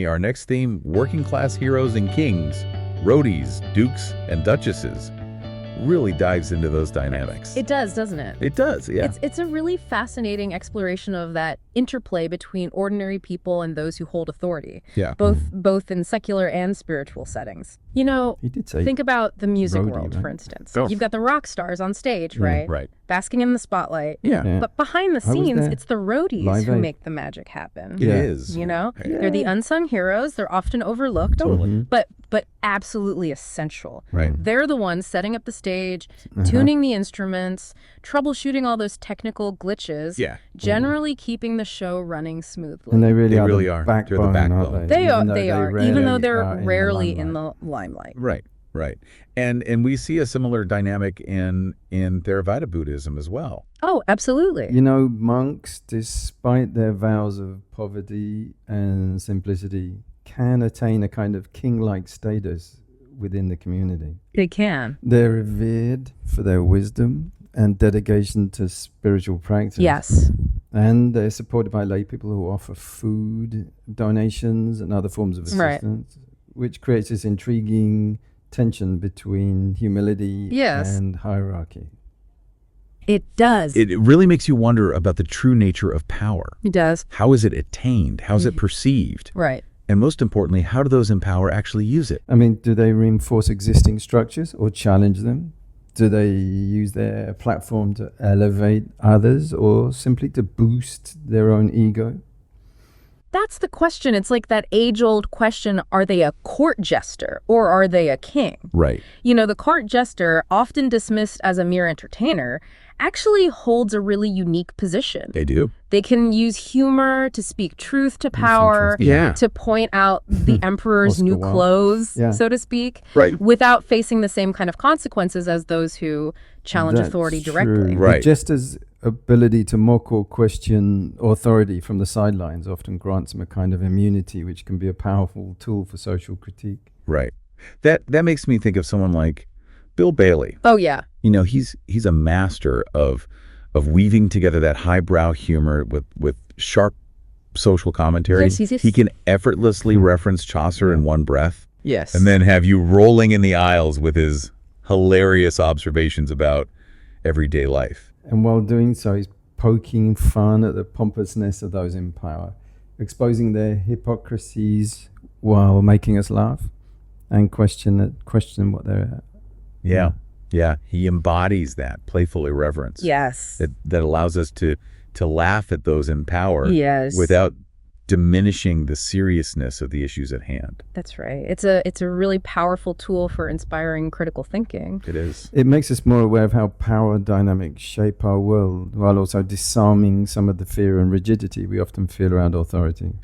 Our next theme, working class heroes and kings, Roadies, Dukes, and Duchesses, really dives into those dynamics. It does, doesn't it? It does, yeah. It's a really fascinating exploration of that interplay between ordinary people and those who hold authority. Yeah. Both in secular and spiritual settings. You know, He did say think about the music roadie, world, right? for instance. Oh. You've got the rock stars on stage, right? Right. Basking in the spotlight. Yeah. But behind the I was scenes, there. it's the roadies Live who Aid. make the magic happen. It Yeah. is. You know? Yeah. They're the unsung heroes. They're often overlooked. Totally. But absolutely essential. Right. They're the ones setting up the stage, tuning the instruments, troubleshooting all those technical glitches, Yeah. generally keeping the show running smoothly. And they really They are really the are. They're the backbone, backbone. aren't they? They are, Even though they are, rarely even though they're are rarely in limelight. the limelight. Right. And we see a similar dynamic in Theravada Buddhism as well. Oh, absolutely. You know, monks, despite their vows of poverty and simplicity, can attain a kind of king-like status within the community. They can. They're revered for their wisdom and dedication to spiritual practice. Yes. And they're supported by lay people who offer food, donations, and other forms of Right. assistance, which creates this intriguing tension between humility Yes. and hierarchy. It does. It really makes you wonder about the true nature of power. It does. How is it attained? How is it perceived? Right. And most importantly, how do those in power actually use it? I mean, do they reinforce existing structures or challenge them? Do they use their platform to elevate others or simply to boost their own ego? That's the question. It's like that age-old question, are they a court jester or are they a king? Right. You know, the court jester, often dismissed as a mere entertainer, actually holds a really unique position. They do. They can use humor to speak truth to power, Yeah. to point out the emperor's Oscar new Wilde. clothes, Yeah. so to speak, Right. without facing the same kind of consequences as those who challenge That's authority true. directly. Right. The jester's ability to mock or question authority from the sidelines often grants him a kind of immunity, which can be a powerful tool for social critique. Right. That makes me think of someone like Bill Bailey. Oh, yeah. You know, he's a master of weaving together that highbrow humor with sharp social commentary. Yes, He can effortlessly reference Chaucer in one breath Yes. and then have you rolling in the aisles with his hilarious observations about everyday life. And while doing so, he's poking fun at the pompousness of those in power, exposing their hypocrisies while making us laugh and question what they're at. Yeah. He embodies that playful irreverence. Yes. That allows us to laugh at those in power Yes. without diminishing the seriousness of the issues at hand. That's right. It's a really powerful tool for inspiring critical thinking. It is. It makes us more aware of how power dynamics shape our world, while also disarming some of the fear and rigidity we often feel around authority.